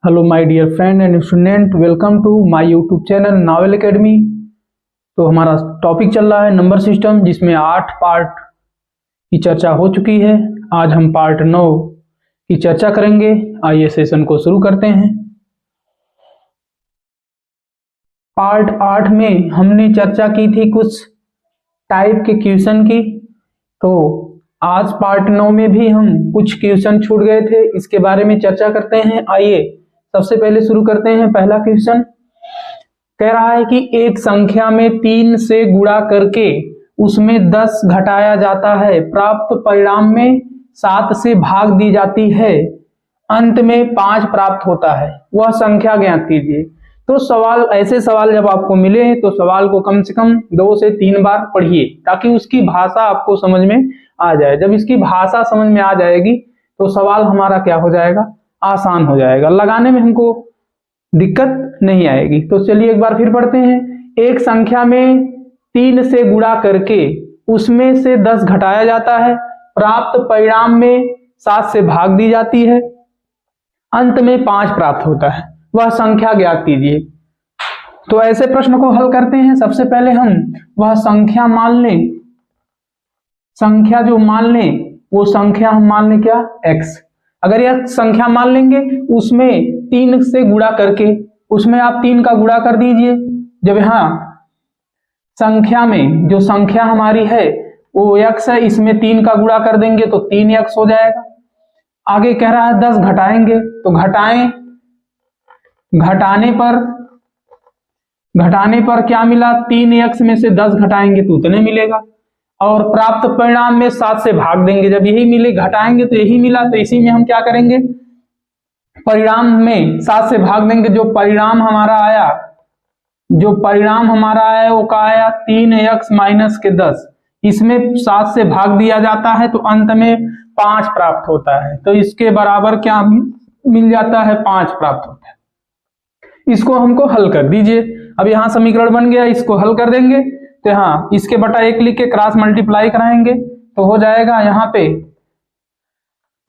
Hello my dear friend and student, welcome to my YouTube channel Naval Academy. तो हमारा topic चल रहा है नंबर सिस्टम, जिसमें 8 पार्ट की चर्चा हो चुकी है। आज हम पार्ट 9 की चर्चा करेंगे। आइए सेशन को शुरू करते हैं। पार्ट 8 में हमने चर्चा की थी कुछ टाइप के क्वेश्चन की। तो आज पार्ट 9 में भी हम कुछ क्वेश्चन छूट गए थे, इसके बारे में चर्चा करते हैं। आइए सबसे पहले शुरू करते हैं। पहला क्वेश्चन कह रहा है कि एक संख्या में 3 से गुणा करके उसमें 10 घटाया जाता है, प्राप्त परिणाम में 7 से भाग दी जाती है, अंत में 5 प्राप्त होता है, वह संख्या ज्ञात कीजिए। तो सवाल, ऐसे सवाल जब आपको मिले तो सवाल को कम से कम 2 से 3 बार पढ़िए, ताकि उसकी भाषा आपको समझ में आ जाए। जब इसकी भाषा समझ में आ जाएगी तो सवाल हमारा क्या हो जाएगा, आसान हो जाएगा, लगाने में हमको दिक्कत नहीं आएगी। तो चलिए एक बार फिर पढ़ते हैं। एक संख्या में 3 से गुणा करके उसमें से 10 घटाया जाता है, प्राप्त परिणाम में 7 से भाग दी जाती है, अंत में 5 प्राप्त होता है, वह संख्या ज्ञात कीजिए। तो ऐसे प्रश्न को हल करते हैं। सबसे पहले हम वह संख्या मान लें, संख्या जो मान लें वो संख्या हम मान लें क्या, x। अगर यह संख्या मान लेंगे, उसमें 3 से गुणा करके, उसमें आप 3 का गुणा कर दीजिए। जब यहाँ संख्या में जो संख्या हमारी है वो x है, इसमें 3 का गुणा कर देंगे तो 3x हो जाएगा। आगे कह रहा है 10 घटाएंगे, तो घटाएं, घटाने पर क्या मिला, 3x में से 10 घटाएंगे तो उतने मिलेगा, और प्राप्त परिणाम में 7 से भाग देंगे। जब यही मिले, घटाएंगे तो यही मिला, तो इसी में हम क्या करेंगे, परिणाम में 7 से भाग देंगे। जो परिणाम हमारा आया वो क्या आया, 3x माइनस के 10, इसमें 7 से भाग दिया जाता है तो अंत में 5 प्राप्त होता है। तो इसके बराबर क्या मिल जाता है, 5 प्राप्त होता है। इसको हमको हल कर दीजिए। अब यहाँ समीकरण बन गया, इसको हल कर देंगे तो यहाँ इसके बटा 1 लिख के क्रॉस मल्टीप्लाई कराएंगे तो हो जाएगा यहाँ पे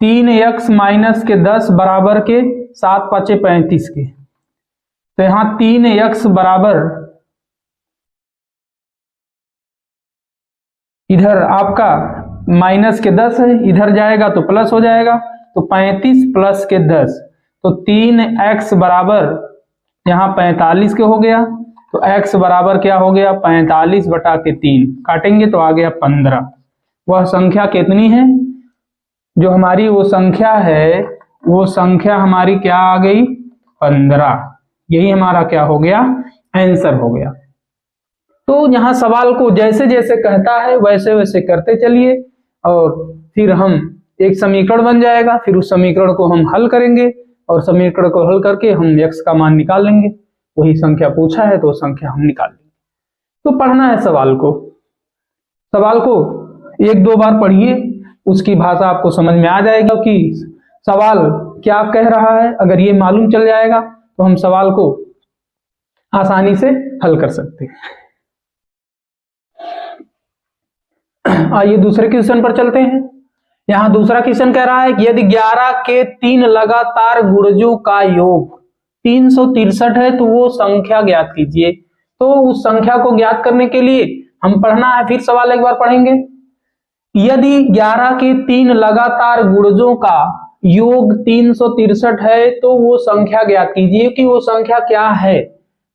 3x माइनस के 10 बराबर के 7 5 35 के। तो यहाँ 3x बराबर, इधर आपका माइनस के 10 है, इधर जाएगा तो प्लस हो जाएगा, तो 35 प्लस के 10, तो 3x बराबर यहाँ 45 के हो गया। तो x बराबर क्या हो गया, 45 बटा के 3, काटेंगे तो आ गया 15। वह संख्या कितनी है, जो हमारी वो संख्या है, वो संख्या हमारी क्या आ गई, 15। यही हमारा क्या हो गया, आंसर हो गया। तो यहाँ सवाल को जैसे जैसे कहता है वैसे वैसे करते चलिए, और फिर हम एक समीकरण बन जाएगा, फिर उस समीकरण को हम हल करेंगे, और समीकरण को हल करके हम x का मान निकाल लेंगे। वही संख्या पूछा है तो संख्या हम निकाल लेंगे। तो पढ़ना है सवाल को 1-2 बार पढ़िए, उसकी भाषा आपको समझ में आ जाएगा कि सवाल क्या कह रहा है। अगर ये मालूम चल जाएगा तो हम सवाल को आसानी से हल कर सकते हैं। आइए दूसरे क्वेश्चन पर चलते हैं। यहाँ दूसरा क्वेश्चन कह रहा है कि यदि 11 के 3 लगातार गुणजों का योग 363 है तो वो संख्या ज्ञात कीजिए। तो उस संख्या को ज्ञात करने के लिए हम पढ़ना है, फिर सवाल एक बार पढ़ेंगे। यदि 11 के 3 लगातार गुणजों का योग 363 है तो वो संख्या ज्ञात कीजिए कि वो संख्या क्या है।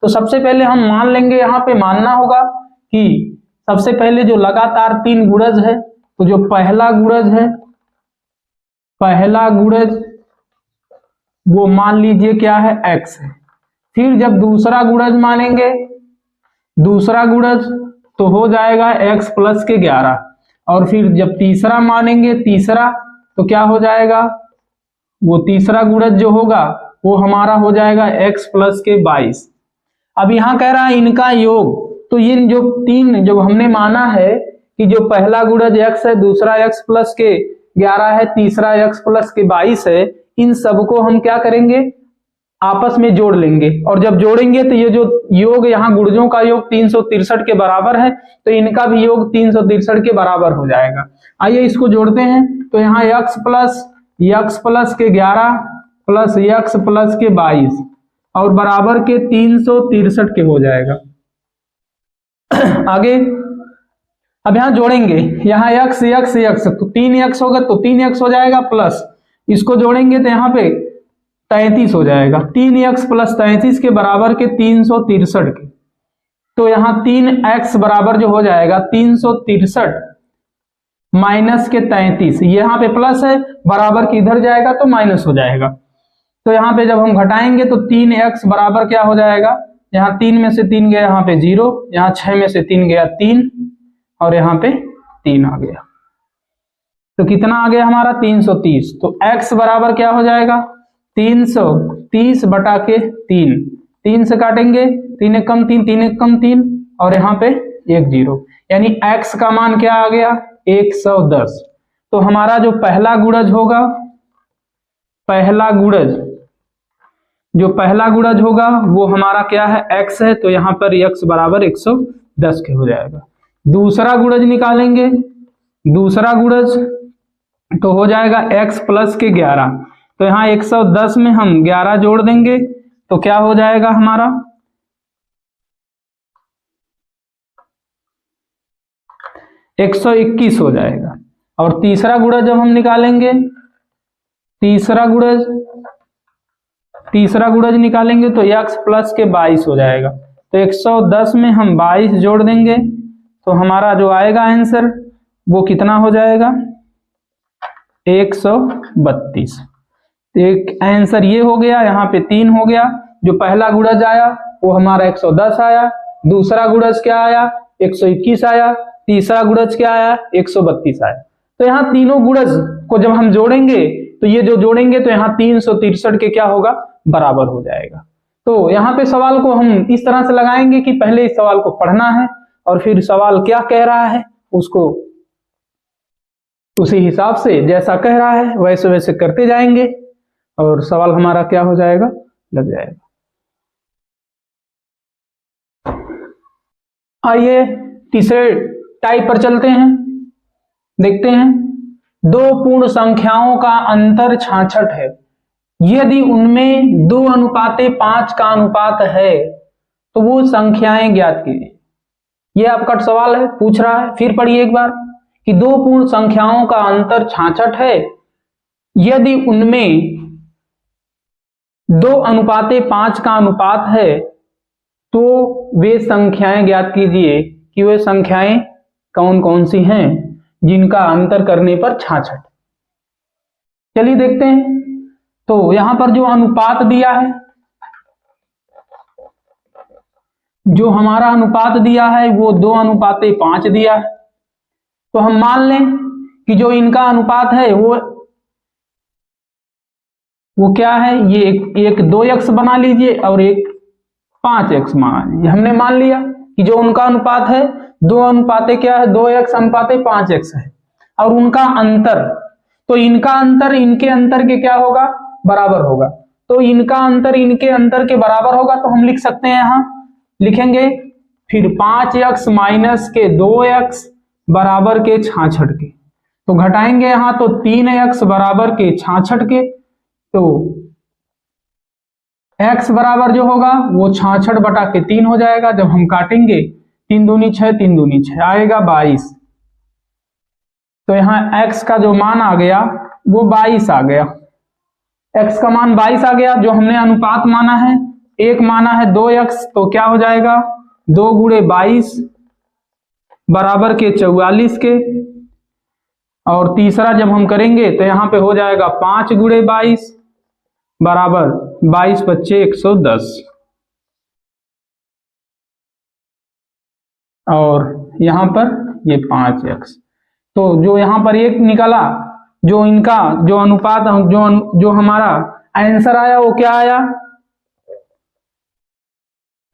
तो सबसे पहले हम मान लेंगे, यहाँ पे मानना होगा कि सबसे पहले जो लगातार 3 गुणज है, तो जो पहला गुणज है, पहला गुणज वो मान लीजिए क्या है, x है। फिर जब दूसरा गुणज मानेंगे, दूसरा गुणज तो हो जाएगा x प्लस के 11, और फिर जब तीसरा मानेंगे, तीसरा तो क्या हो जाएगा, वो तीसरा गुणज जो होगा वो हमारा हो जाएगा x प्लस के 22। अब यहाँ कह रहा है इनका योग, तो ये जो 3 जो हमने माना है कि जो पहला गुणज x है, दूसरा x प्लस के 11 है, तीसरा x प्लस के 22 है, इन सबको हम क्या करेंगे, आपस में जोड़ लेंगे। और जब जोड़ेंगे तो ये जो योग, यहाँ गुणजों का योग 363 के बराबर है, तो इनका भी योग 363 के बराबर हो जाएगा। आइए इसको जोड़ते हैं। तो यहाँ x प्लस के 11 प्लस x प्लस के 22 और बराबर के 363 के हो जाएगा। आगे अब यहां जोड़ेंगे, यहाँ x x x तो 3x होगा तो 3x हो जाएगा, प्लस इसको जोड़ेंगे तो यहाँ पे 33 हो जाएगा। 3x प्लस 33 के बराबर के 363 के, तो यहाँ 3x बराबर जो हो जाएगा 363 माइनस के 33, यहाँ पे प्लस है, बराबर के इधर जाएगा तो माइनस हो जाएगा। तो यहाँ पे जब हम घटाएंगे तो 3x बराबर क्या हो जाएगा, यहाँ 3 में से 3 गया, यहाँ पे 0, यहाँ 6 में से 3 गया 3 और यहाँ पे 3 आ गया, तो कितना आ गया हमारा 330। तो x बराबर क्या हो जाएगा 330 बटा के 3, 3 से काटेंगे 3 एक कम 3, 3 एक कम 3 और यहाँ पे 1 0, यानी x का मान क्या आ गया 110। तो हमारा जो पहला गुणज होगा, पहला गुणज जो पहला गुणज होगा वो हमारा क्या है x है, तो यहाँ पर x बराबर 110 के हो जाएगा। दूसरा गुणज निकालेंगे, दूसरा गुणज तो हो जाएगा x प्लस के 11, तो यहाँ 110 में हम 11 जोड़ देंगे तो क्या हो जाएगा हमारा 121 हो जाएगा। और तीसरा गुणज जब हम निकालेंगे, तीसरा गुणज निकालेंगे तो x प्लस के 22 हो जाएगा, तो 110 में हम 22 जोड़ देंगे तो हमारा जो आएगा आंसर वो कितना हो जाएगा 132। एक आंसर ये हो गया, यहाँ पे 3 हो गया। जो पहला गुणज आया वो हमारा 110 आया, दूसरा गुणज क्या आया 121 आया, तीसरा गुणज क्या आया 132 आया। तो यहाँ तीनों गुणज को जब हम जोड़ेंगे तो ये जो जोड़ेंगे तो यहाँ 363 के क्या होगा बराबर हो जाएगा। तो यहाँ पे सवाल को हम इस तरह से लगाएंगे कि पहले इस सवाल को पढ़ना है और फिर सवाल क्या कह रहा है उसको उसी हिसाब से जैसा कह रहा है वैसे वैसे करते जाएंगे और सवाल हमारा क्या हो जाएगा लग जाएगा। आइए तीसरे टाइप पर चलते हैं, देखते हैं। दो पूर्ण संख्याओं का अंतर 66 है, यदि उनमें 2:5 का अनुपात है तो वो संख्याएं ज्ञात कीजिए। ये आपका सवाल है, पूछ रहा है, फिर पढ़िए एक बार कि दो पूर्ण संख्याओं का अंतर 66 है, यदि उनमें 2:5 का अनुपात है तो वे संख्याएं ज्ञात कीजिए कि वे संख्याएं कौन कौन सी हैं जिनका अंतर करने पर 66। चलिए देखते हैं। तो यहां पर जो अनुपात दिया है, जो हमारा अनुपात दिया है वो 2:5 दिया है। तो हम मान लें कि जो इनका अनुपात है वो क्या है, ये एक 2x बना लीजिए और एक 5x मान लीजिए। हमने मान लिया कि जो उनका अनुपात है 2:5x है और उनका अंतर, तो इनका अंतर इनके अंतर के क्या होगा बराबर होगा। तो इनका अंतर इनके अंतर के बराबर होगा, तो हम लिख सकते हैं, यहां लिखेंगे फिर 5x माइनस के 2x बराबर के 66 के, तो घटाएंगे यहां तो 3x बराबर के 66 के, तो x बराबर जो होगा वो 66 बटा के 3 हो जाएगा। जब हम काटेंगे 3 दूनी 6, 3 दूनी 6 आएगा 22। तो यहाँ x का जो मान आ गया वो 22 आ गया, x का मान 22 आ गया। जो हमने अनुपात माना है, एक माना है 2x, तो क्या हो जाएगा 2 गुणे 22 बराबर के 44 के, और तीसरा जब हम करेंगे तो यहाँ पे हो जाएगा 5 गुणे 22 बराबर 22 × 110, और यहां पर ये 5x। तो जो यहां पर एक निकला, जो इनका जो अनुपात जो हमारा आंसर आया वो क्या आया,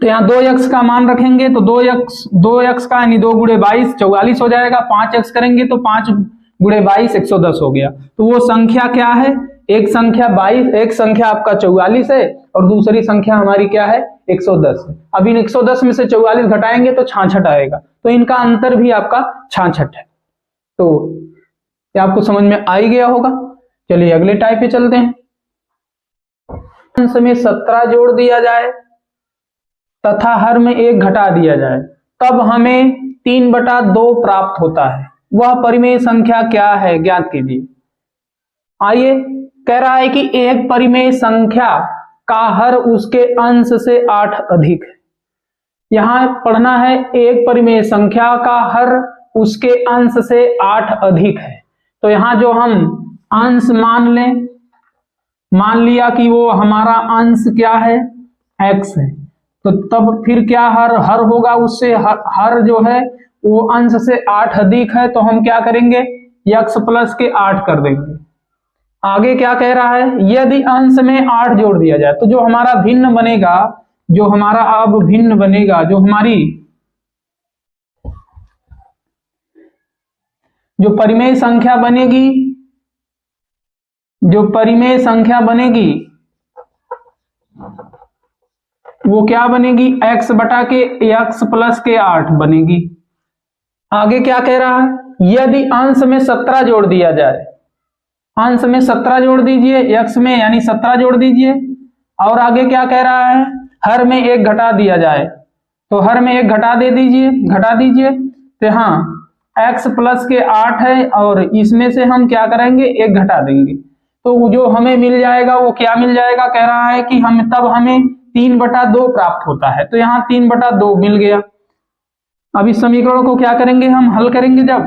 तो यहाँ 2x का मान रखेंगे तो 2x का यानी 2 गुणे 22 44 हो जाएगा। 5x करेंगे तो 5 गुणे 22 110 हो गया। तो वो संख्या क्या है, एक संख्या 22, एक संख्या आपका 44 है और दूसरी संख्या हमारी क्या है 110 है। अब इन 110 में से 44 घटाएंगे तो 66 आएगा, तो इनका अंतर भी आपका 66 है। तो ये आपको समझ में आ ही गया होगा। चलिए अगले टाइप पे चलते हैं। अंश में 17 जोड़ दिया जाए तथा हर में 1 घटा दिया जाए, तब हमें 3/2 प्राप्त होता है। वह परिमेय संख्या क्या है, ज्ञात कीजिए। आइए, कह रहा है कि एक परिमेय संख्या का हर उसके अंश से 8 अधिक है। यहां पढ़ना है, एक परिमेय संख्या का हर उसके अंश से 8 अधिक है। तो यहां जो हम अंश मान लिया कि वो हमारा अंश क्या है, x है, तो तब फिर क्या हर होगा उससे, हर जो है वो अंश से 8 अधिक है, तो हम क्या करेंगे, x प्लस के 8 कर देंगे। आगे क्या कह रहा है, यदि अंश में 8 जोड़ दिया जाए, तो जो हमारा भिन्न बनेगा, जो हमारा अब भिन्न बनेगा, जो हमारी जो परिमेय संख्या बनेगी, जो परिमेय संख्या बनेगी वो क्या बनेगी, x बटा के x प्लस के 8 बनेगी। आगे क्या कह रहा है, यदि अंश में 17 जोड़ दिया जाए, अंश में 17 जोड़ दीजिए, x में यानी 17 जोड़ दीजिए, और आगे क्या कह रहा है, हर में 1 घटा दिया जाए, तो हर में 1 घटा दीजिए। तो हाँ, x प्लस के 8 है और इसमें से हम क्या करेंगे, 1 घटा देंगे, तो जो हमें मिल जाएगा वो क्या मिल जाएगा, कह रहा है कि हमें 3/2 प्राप्त होता है। तो यहाँ 3/2 मिल गया। अब इस समीकरण को क्या करेंगे, हम हल करेंगे जब,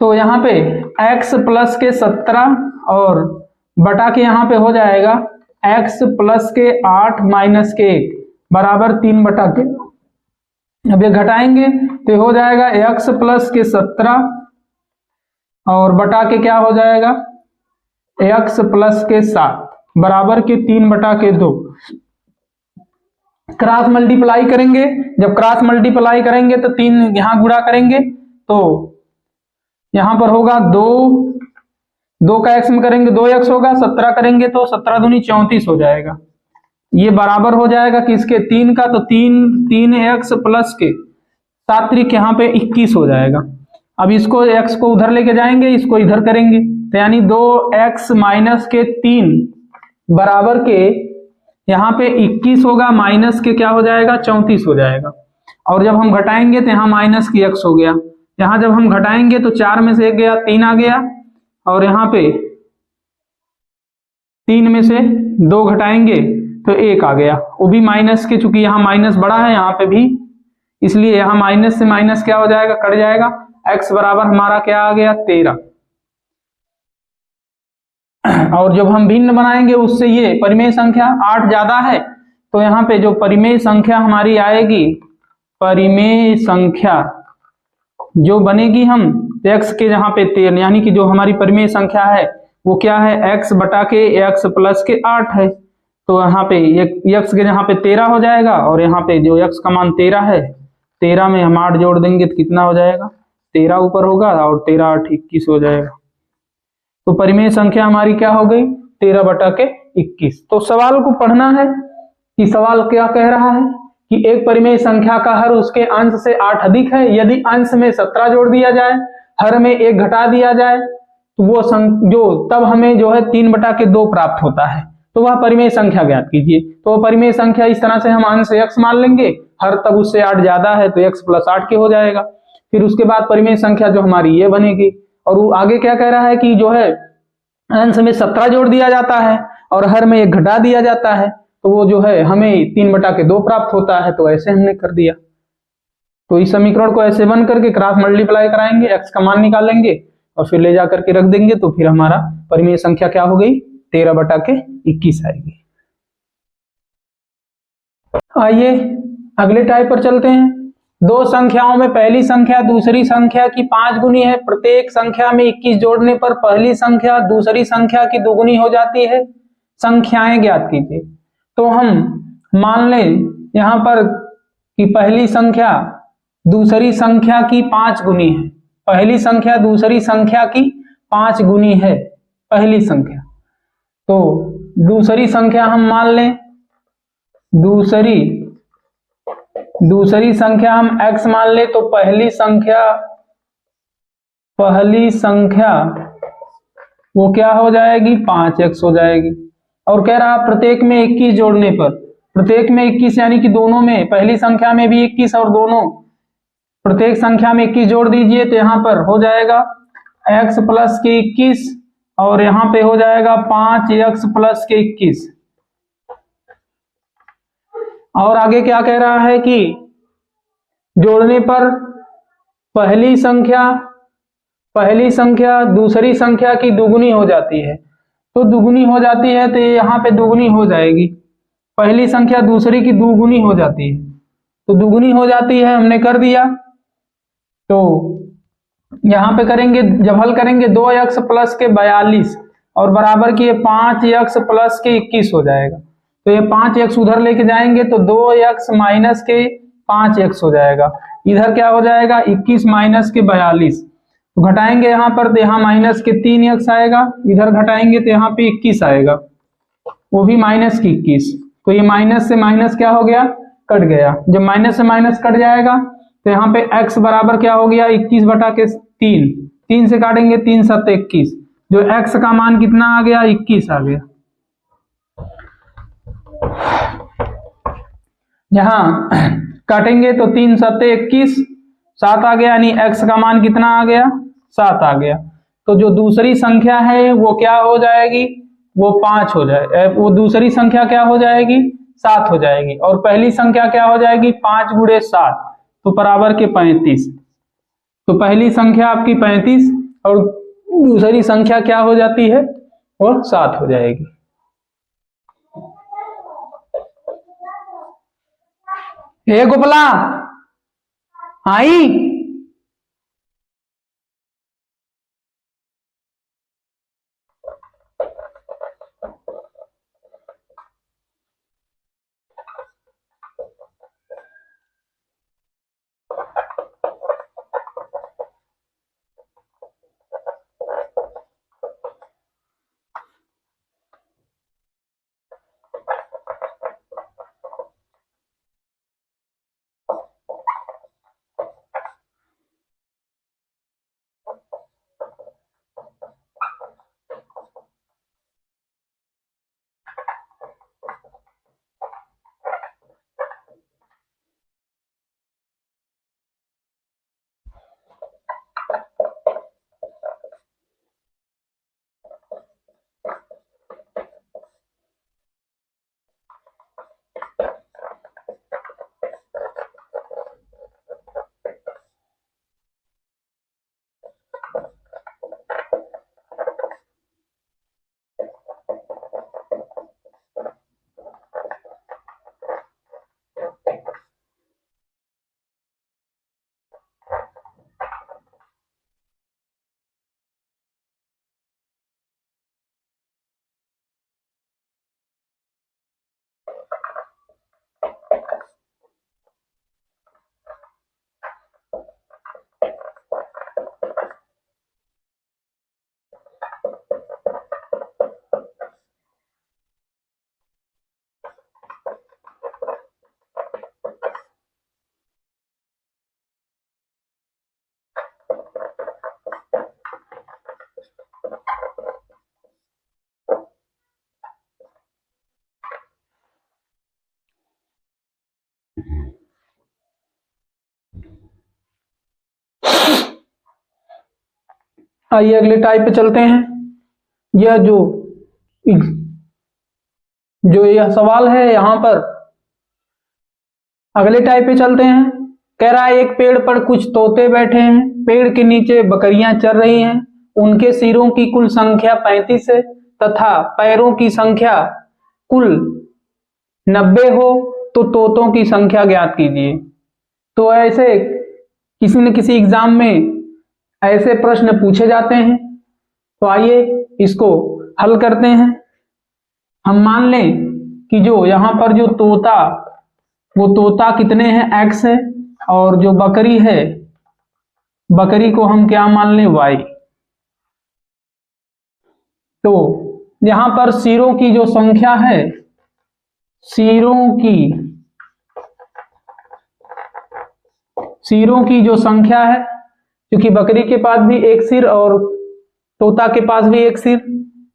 तो यहाँ पे x प्लस के 17 और बटा के यहाँ पे हो जाएगा x प्लस के 8 माइनस के 1 बराबर 3/2। अब ये घटाएंगे तो हो जाएगा x प्लस के 17 और बटा के क्या हो जाएगा, x प्लस के 7 बराबर के 3/2। क्रॉस मल्टीप्लाई करेंगे, जब क्रॉस मल्टीप्लाई करेंगे तो 3 यहां गुणा करेंगे, तो यहां पर होगा 2 का x में करेंगे 2x होगा, 17 करेंगे तो 17 दूनी 34 हो जाएगा। ये बराबर हो जाएगा किसके, 3 का, तो 3x प्लस के 7 त्रिक यहाँ पे 21 हो जाएगा। अब इसको x को उधर लेके जाएंगे, इसको इधर करेंगे, तो यानी 2x माइनस के 3 बराबर के यहाँ पे 21 होगा, माइनस के क्या हो जाएगा, 34 हो जाएगा। और जब हम घटाएंगे तो यहाँ माइनस की x हो गया, यहाँ जब हम घटाएंगे तो 4 में से 1 गया, 3 आ गया, और यहाँ पे 3 में से 2 घटाएंगे तो 1 आ गया, वो भी माइनस के, चूंकि यहाँ माइनस बड़ा है यहाँ पे भी, इसलिए यहाँ माइनस से माइनस क्या हो जाएगा, कट जाएगा। x बराबर हमारा क्या आ गया, 13। और जब हम भिन्न बनाएंगे उससे ये परिमेय संख्या 8 ज्यादा है, तो यहाँ पे जो परिमेय संख्या हमारी आएगी, परिमेय संख्या जो बनेगी हम x के यहाँ पे 13, यानी कि जो हमारी परिमेय संख्या है वो क्या है, x बटा के x प्लस के 8 है, तो यहाँ पे x के यहाँ पे 13 हो जाएगा, और यहाँ पे जो x का मान 13 है, 13 में हम 8 जोड़ देंगे तो कितना हो जाएगा, 13 ऊपर होगा और 13 8 21 हो जाएगा। तो परिमेय संख्या हमारी क्या हो गई, 13 बटा के 21। तो सवाल को पढ़ना है कि सवाल क्या कह रहा है कि एक परिमेय संख्या का हर उसके अंश से 8 अधिक है, यदि अंश में 17 जोड़ दिया जाए, हर में 1 घटा दिया जाए, तो वो तब हमें जो है 3/2 प्राप्त होता है। तो वह परिमेय संख्या ज्ञात कीजिए। तो परिमेय संख्या इस तरह से हम अंश x मान लेंगे, हर तब उससे 8 ज्यादा है तो x प्लस 8 के हो जाएगा। फिर उसके बाद परिमेय संख्या जो हमारी ये बनेगी, और वो आगे क्या कह रहा है कि जो है अंश में 17 जोड़ दिया जाता है और हर में 1 घटा दिया जाता है, तो वो जो है हमें 3/2 प्राप्त होता है। तो ऐसे हमने कर दिया। तो इस समीकरण को ऐसे बन करके क्रॉस मल्टीप्लाई कराएंगे, x का मान निकालेंगे और फिर ले जाकर के रख देंगे, तो फिर हमारा परिमेय संख्या क्या हो गई, 13/21 आएगी। आइए अगले टाइप पर चलते हैं। दो संख्याओं में पहली संख्या दूसरी संख्या की 5 गुनी है, प्रत्येक संख्या में 21 जोड़ने पर पहली संख्या दूसरी संख्या की 2 गुनी हो जाती है, संख्याएं ज्ञात कीजिए। तो हम मान लें यहां पर कि पहली संख्या दूसरी संख्या की 5 गुनी है, पहली संख्या दूसरी संख्या की 5 गुनी है पहली संख्या। तो दूसरी संख्या हम मान लें, दूसरी संख्या हम x मान ले, तो पहली संख्या वो क्या हो जाएगी, 5x हो जाएगी। और कह रहा प्रत्येक में 21 जोड़ने पर, प्रत्येक में 21 यानी कि दोनों में, पहली संख्या में भी 21 और दोनों प्रत्येक संख्या में 21 जोड़ दीजिए तो यहाँ पर हो जाएगा x प्लस के 21 और यहाँ पे हो जाएगा 5x प्लस के 21। और आगे क्या कह रहा है कि जोड़ने पर पहली संख्या दूसरी संख्या की दुगुनी हो जाती है, तो दुगुनी हो जाती है तो यहाँ पे दुगुनी हो जाएगी, पहली संख्या दूसरी की दुगुनी हो जाती है, तो दुगुनी हो जाती है, हमने कर दिया। तो यहाँ पे करेंगे, जब हल करेंगे 2x प्लस के 42 और बराबर की 5x प्लस के 21 हो जाएगा, तो ये 5x उधर लेके जाएंगे तो 2x माइनस के 5x हो जाएगा, इधर क्या हो जाएगा 21 माइनस के 42, तो घटाएंगे यहाँ पर तो यहाँ माइनस के 3x आएगा, इधर घटाएंगे तो यहाँ पे 21 आएगा, वो भी माइनस की 21, तो ये माइनस से माइनस क्या हो गया, कट गया। जब माइनस से माइनस कट जाएगा तो यहाँ पे x बराबर क्या हो गया 21 बटा के 3, 3 से काटेंगे 3 7 21, जो x का मान कितना आ गया 21 आ गया। यहाँ काटेंगे तो 3 7 21, 7 आ गया, यानी x का मान कितना आ गया 7 आ गया। तो जो दूसरी संख्या है वो क्या हो जाएगी, वो 5 हो जाए, वो दूसरी संख्या क्या हो जाएगी 7 हो जाएगी, और पहली संख्या क्या हो जाएगी 5 गुणे 7 तो बराबर के 35। तो पहली संख्या आपकी 35 और दूसरी संख्या क्या हो जाती है वो 7 हो जाएगी। हे गोपला आई, आइए अगले टाइप पे चलते हैं। यह जो यह सवाल है यहाँ पर अगले टाइप पे चलते हैं। कह रहा है एक पेड़ पर कुछ तोते बैठे हैं, पेड़ के नीचे बकरियां चर रही हैं, उनके सिरों की कुल संख्या 35 है तथा पैरों की संख्या कुल 90 हो तो तोतों की संख्या ज्ञात कीजिए। तो ऐसे किसी न किसी एग्जाम में ऐसे प्रश्न पूछे जाते हैं, तो आइए इसको हल करते हैं। हम मान लें कि जो यहाँ पर जो तोता, वो तोता कितने हैं x है, और जो बकरी है, बकरी को हम क्या मान लें y। तो यहाँ पर सिरों की जो संख्या है, सिरों की जो संख्या है, क्योंकि बकरी के पास भी एक सिर और तोता के पास भी एक सिर,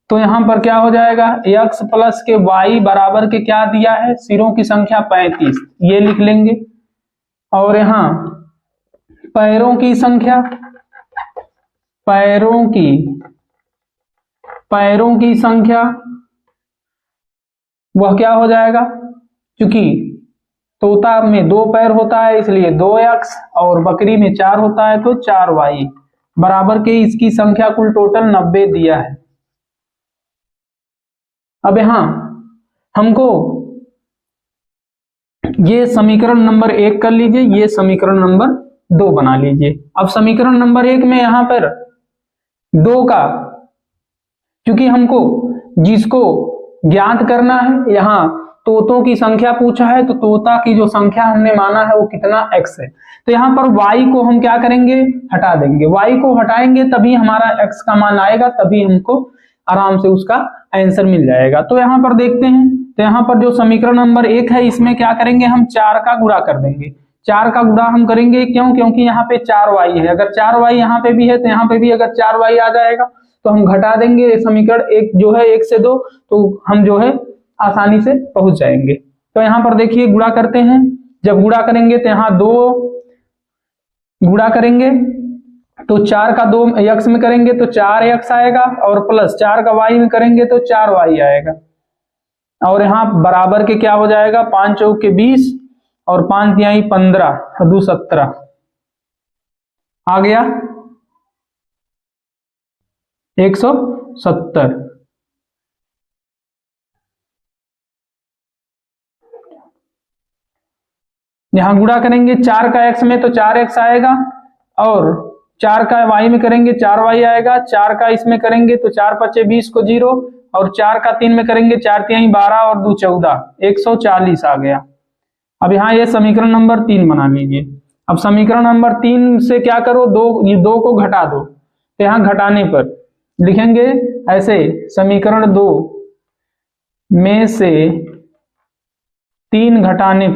तो यहां पर क्या हो जाएगा, x प्लस के y बराबर के क्या दिया है, सिरों की संख्या 35, ये लिख लेंगे। और यहां पैरों की संख्या, पैरों की संख्या वह क्या हो जाएगा, क्योंकि तोता में 2 पैर होता है इसलिए 2x, और बकरी में 4 होता है तो 4y बराबर के इसकी संख्या कुल टोटल 90 दिया है। अब यहां हमको ये समीकरण नंबर 1 कर लीजिए, ये समीकरण नंबर 2 बना लीजिए। अब समीकरण नंबर 1 में यहां पर 2 का, क्योंकि हमको जिसको ज्ञात करना है, यहां तोतों की संख्या पूछा है तो तोता की जो संख्या हमने माना है वो कितना x है, तो यहां पर y को हम क्या करेंगे, हटा देंगे। y को हटाएंगे तभी हमारा x का मान आएगा, तभी हमको आराम से उसका आंसर मिल जाएगा। तो यहां पर देखते हैं, तो यहां पर जो समीकरण नंबर 1 है इसमें क्या करेंगे, हम 4 का गुणा कर देंगे। 4 का गुणा हम करेंगे क्यों, क्योंकि यहाँ पे 4y है, अगर 4y यहाँ पे भी है तो यहाँ पे भी अगर 4y आ जाएगा तो हम घटा देंगे समीकरण 1 जो है 1 से 2, तो हम जो है आसानी से पहुंच जाएंगे। तो यहाँ पर देखिए गुणा करते हैं, जब गुणा करेंगे तो यहाँ 2 गुणा करेंगे तो 4 का 2 x में करेंगे तो 4x आएगा, और प्लस 4 का y में करेंगे तो 4y आएगा। और यहाँ बराबर के क्या हो जाएगा, 5 चौक के 20 और 5 तिहाई 15 2 17 आ गया 170। यहां गुणा करेंगे 4 का x में तो 4x आएगा, और 4 का y में करेंगे 4y आएगा। 4 का इसमें करेंगे तो 4 पचे 20 को 0, और 4 का 3 में करेंगे 4 तिहाई 12 और 2 14 140 आ गया। अब यहाँ ये समीकरण नंबर 3 बना लीजिए। अब समीकरण नंबर 3 से क्या करो, ये 2 को घटा दो, तो यहाँ घटाने पर लिखेंगे ऐसे, समीकरण 2 में से 3 घटाने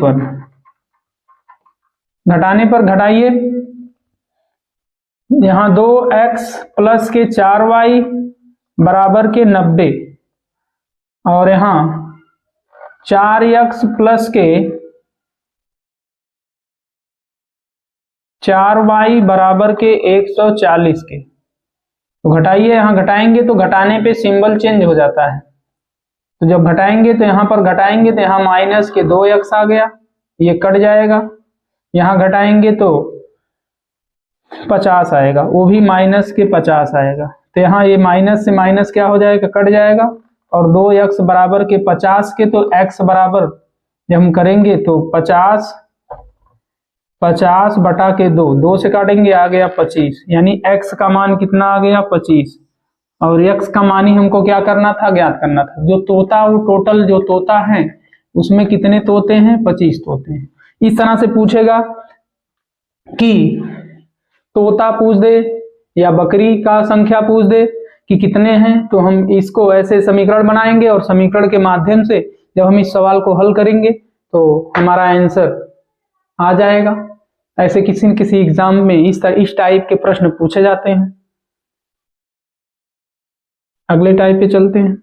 पर घटाइए, यहां 2x प्लस के 4y बराबर के 90, और यहां 4x प्लस के 4y बराबर के 140 के। तो घटाइए, यहां घटाएंगे तो घटाने पे सिंबल चेंज हो जाता है, तो जब घटाएंगे तो यहां पर घटाएंगे तो यहां माइनस के 2x आ गया, ये कट जाएगा। यहां घटाएंगे तो 50 आएगा, वो भी माइनस के 50 आएगा, तो यहाँ ये माइनस से माइनस क्या हो जाएगा, कट जाएगा। और 2x बराबर के 50 के, तो x बराबर जब हम करेंगे तो 50 बटा के 2 से काटेंगे आ गया 25, यानी x का मान कितना आ गया 25। और x का मान ही हमको क्या करना था, ज्ञात करना था। जो तोता, वो टोटल जो तोता है उसमें कितने तोते हैं, 25 तोते हैं। इस तरह से पूछेगा कि तोता पूछ दे या बकरी का संख्या पूछ दे कि कितने हैं, तो हम इसको ऐसे समीकरण बनाएंगे, और समीकरण के माध्यम से जब हम इस सवाल को हल करेंगे तो हमारा आंसर आ जाएगा। ऐसे किसी न किसी एग्जाम में इस टाइप के प्रश्न पूछे जाते हैं। अगले टाइप पे चलते हैं।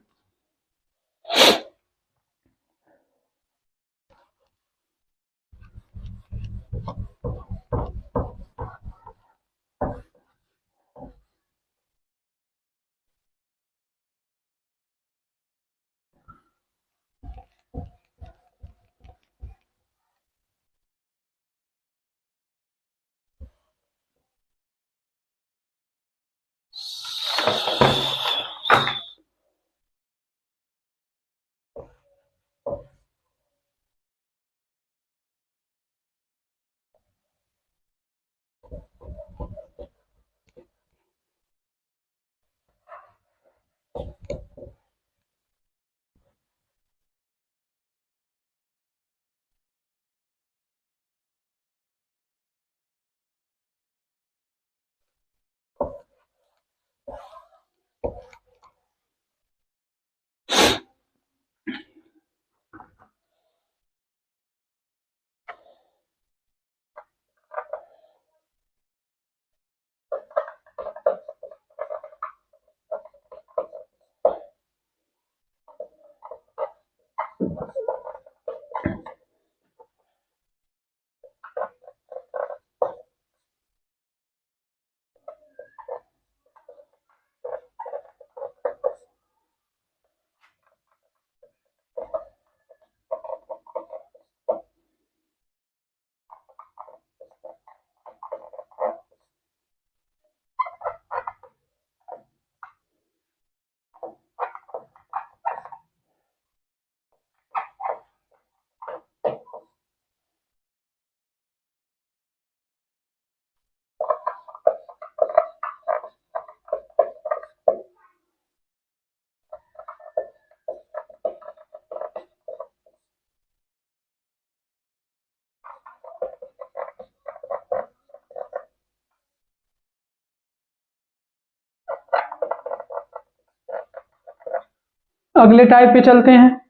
अगले टाइप पे चलते हैं।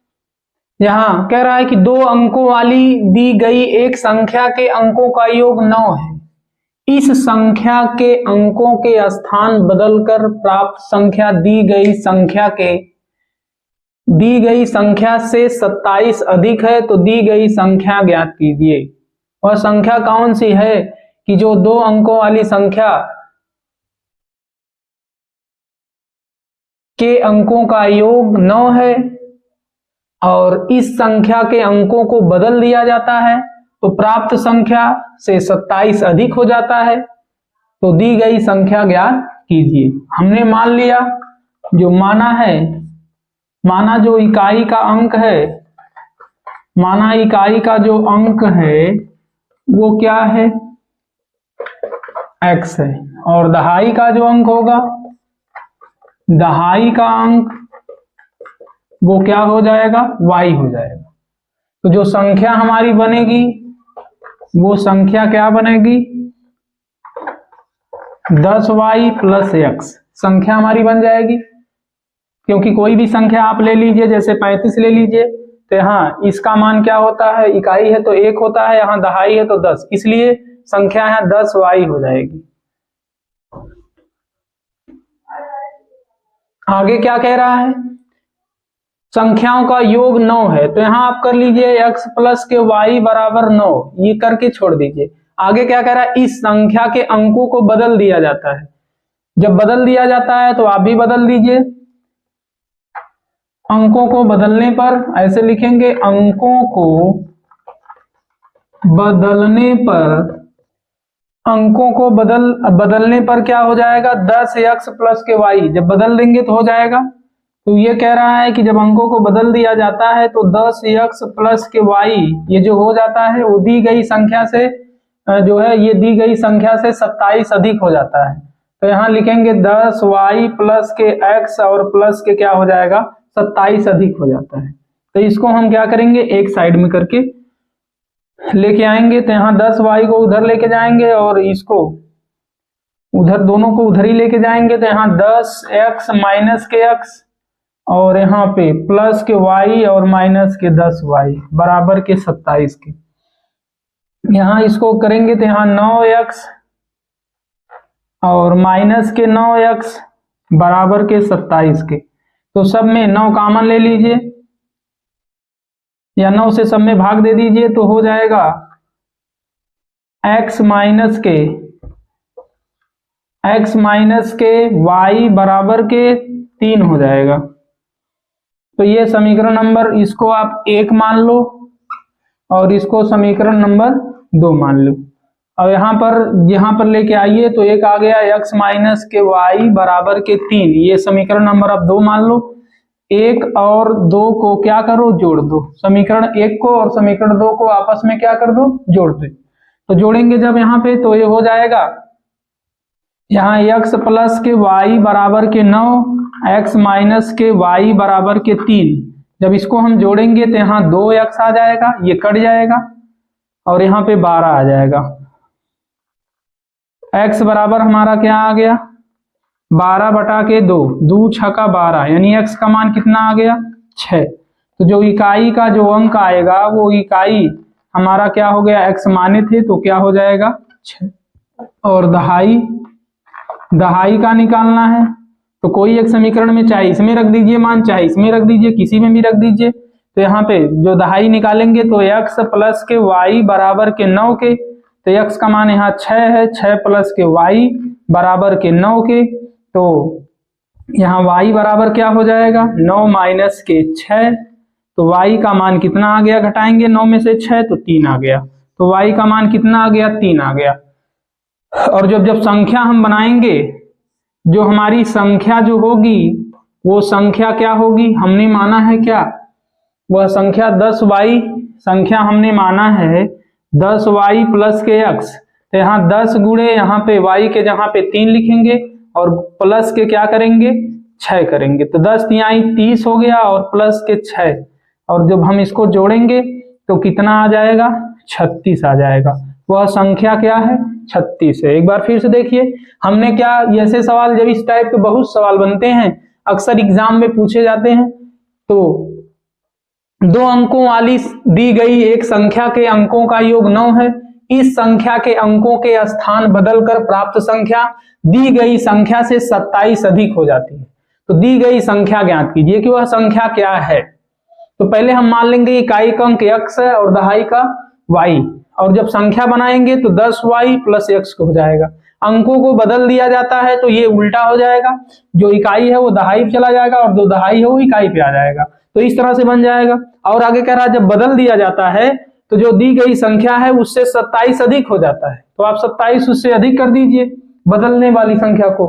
यहाँ कह रहा है कि 2 अंकों वाली दी गई एक संख्या के अंकों का योग 9 है। इस संख्या के अंकों के स्थान बदलकर प्राप्त संख्या दी गई संख्या से 27 अधिक है, तो दी गई संख्या ज्ञात कीजिए। वह संख्या कौन सी है कि जो 2 अंकों वाली संख्या के अंकों का योग 9 है और इस संख्या के अंकों को बदल दिया जाता है तो प्राप्त संख्या से 27 अधिक हो जाता है, तो दी गई संख्या ज्ञात कीजिए। हमने मान लिया, जो माना जो इकाई का अंक है, माना इकाई का जो अंक है वो क्या है, x है, और दहाई का जो अंक होगा, दहाई का अंक वो क्या हो जाएगा, y हो जाएगा। तो जो संख्या हमारी बनेगी वो संख्या क्या बनेगी, 10y प्लस x संख्या हमारी बन जाएगी। क्योंकि कोई भी संख्या आप ले लीजिए, जैसे 35 ले लीजिए, तो यहाँ इसका मान क्या होता है, इकाई है तो 1 होता है, यहाँ दहाई है तो 10, इसलिए संख्या है 10y हो जाएगी। आगे क्या कह रहा है, संख्याओं का योग 9 है, तो यहां आप कर लीजिए x प्लस के y बराबर 9, ये करके छोड़ दीजिए। आगे क्या कह रहा है, इस संख्या के अंकों को बदल दिया जाता है। जब बदल दिया जाता है तो आप भी बदल दीजिए। अंकों को बदलने पर ऐसे लिखेंगे, अंकों को बदलने पर क्या हो जाएगा, 10x प्लस के y, जब बदल देंगे तो हो जाएगा। तो ये कह रहा है कि जब अंकों को बदल दिया जाता है तो 10x प्लस के y ये जो हो जाता है वो दी गई संख्या से जो है, ये दी गई संख्या से 27 अधिक हो जाता है। तो यहाँ लिखेंगे 10y प्लस के x और प्लस के क्या हो जाएगा, 27 अधिक हो जाता है। तो इसको हम क्या करेंगे, एक साइड में करके लेके आएंगे। तो यहाँ 10y को उधर लेके जाएंगे और इसको उधर, दोनों को उधर ही लेके जाएंगे। तो यहाँ 10x माइनस के x और यहाँ पे प्लस के y और माइनस के 10y बराबर के 27 के। यहाँ इसको करेंगे तो यहाँ 9x और माइनस के 9x बराबर के 27 के। तो सब में 9 कॉमन ले लीजिए या 9 से सब में भाग दे दीजिए, तो हो जाएगा x माइनस के y बराबर के 3 हो जाएगा। तो ये समीकरण नंबर, इसको आप 1 मान लो और इसको समीकरण नंबर 2 मान लो। और यहाँ पर लेके आइए तो एक आ गया x माइनस के y बराबर के 3, ये समीकरण नंबर आप 2 मान लो। 1 और 2 को क्या करो, जोड़ दो। समीकरण 1 को और समीकरण 2 को आपस में क्या कर दो, जोड़ दो। तो जोड़ेंगे जब यहाँ पे तो ये हो जाएगा, यहाँ x प्लस के y बराबर के 9, x माइनस के y बराबर के 3। जब इसको हम जोड़ेंगे तो यहाँ 2x आ जाएगा, ये कट जाएगा और यहाँ पे 12 आ जाएगा। x बराबर हमारा क्या आ गया, 12 बटा के 2, 2 छका 12, यानी x का मान कितना आ गया, 6। तो जो इकाई का जो अंक आएगा वो इकाई हमारा क्या हो गया, x माने थे तो क्या हो जाएगा 6। और दहाई का निकालना है तो कोई एक समीकरण में, चाहे इसमें रख दीजिए मान, चाहे इसमें रख दीजिए, किसी में भी रख दीजिए। तो यहाँ पे जो दहाई निकालेंगे तो x प्लस के y बराबर के 9 के, तो x का मान यहाँ 6 है, 6 प्लस के y बराबर के 9 के। तो यहाँ y बराबर क्या हो जाएगा, 9 माइनस के 6। तो y का मान कितना आ गया, घटाएंगे 9 में से 6 तो 3 आ गया। तो y का मान कितना आ गया, 3 आ गया। और जब संख्या हम बनाएंगे, जो हमारी संख्या जो होगी वो संख्या क्या होगी, हमने माना है क्या, वह संख्या 10y संख्या हमने माना है 10y प्लस के x। तो यहाँ 10 गुणे यहाँ पे y के जहाँ पे 3 लिखेंगे और प्लस के क्या करेंगे, 6 करेंगे। तो 10 तिहाई 30 हो गया और प्लस के 6, और जब हम इसको जोड़ेंगे तो कितना आ जाएगा, 36 आ जाएगा। वह संख्या क्या है, 36 है। एक बार फिर से देखिए हमने क्या, ऐसे सवाल जब इस टाइप के बहुत सवाल बनते हैं, अक्सर एग्जाम में पूछे जाते हैं, तो 2 अंकों वाली दी गई एक संख्या के अंकों का योग 9 है। इस संख्या के अंकों के स्थान बदलकर प्राप्त संख्या दी गई संख्या से 27 अधिक हो जाती है। तो दी गई संख्या ज्ञात कीजिए कि वह संख्या क्या है। तो पहले हम मान लेंगे इकाई का अंक x है और दहाई का y, और जब संख्या बनाएंगे तो 10y प्लस x हो जाएगा। अंकों को बदल दिया जाता है तो ये उल्टा हो जाएगा, जो इकाई है वो दहाई पे चला जाएगा और जो दहाई है वो इकाई पे आ जाएगा। तो इस तरह से बन जाएगा। और आगे कह रहा है जब बदल दिया जाता है तो जो दी गई संख्या है उससे 27 अधिक हो जाता है। तो आप 27 उससे अधिक कर दीजिए बदलने वाली संख्या को।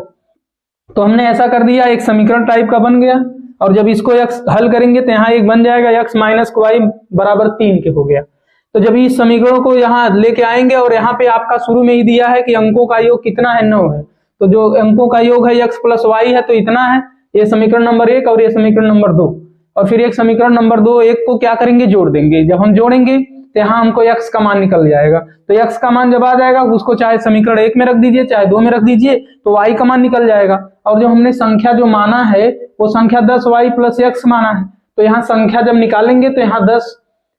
तो हमने ऐसा कर दिया, एक समीकरण टाइप का बन गया। और जब इसको x हल करेंगे तो यहाँ एक बन जाएगा x माइनस y बराबर 3 के हो गया। तो जब इस समीकरण को यहाँ लेके आएंगे और यहाँ पे आपका शुरू में ही दिया है कि अंकों का योग कितना है, 9 है। तो जो अंकों का योग है x प्लस y है तो इतना है। ये समीकरण नंबर 1 और ये समीकरण नंबर 2, और फिर एक समीकरण नंबर 2 1 को क्या करेंगे, जोड़ देंगे। जब हम जोड़ेंगे तो यहाँ हमको x का मान निकल जाएगा। तो x का मान जब आ जाएगा उसको चाहे समीकरण 1 में रख दीजिए चाहे 2 में रख दीजिए, तो y का मान निकल जाएगा। और जो हमने संख्या जो माना है वो संख्या 10y प्लस x माना है। तो यहाँ संख्या जब निकालेंगे तो यहाँ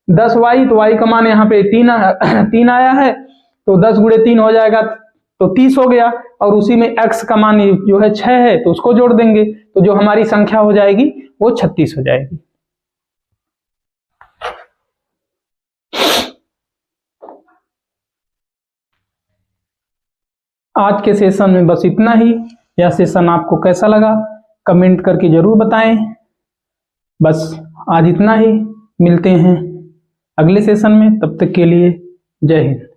10y, तो y का मान यहाँ पे 3 आया है। तो 10 गुणे 3 हो जाएगा तो 30 हो गया। और उसी में x का मान जो है 6 है तो उसको जोड़ देंगे, तो जो हमारी संख्या हो जाएगी वो 36 हो जाएगी। आज के सेशन में बस इतना ही। यह सेशन आपको कैसा लगा कमेंट करके जरूर बताएं। बस आज इतना ही, मिलते हैं अगले सेशन में, तब तक के लिए जय हिंद।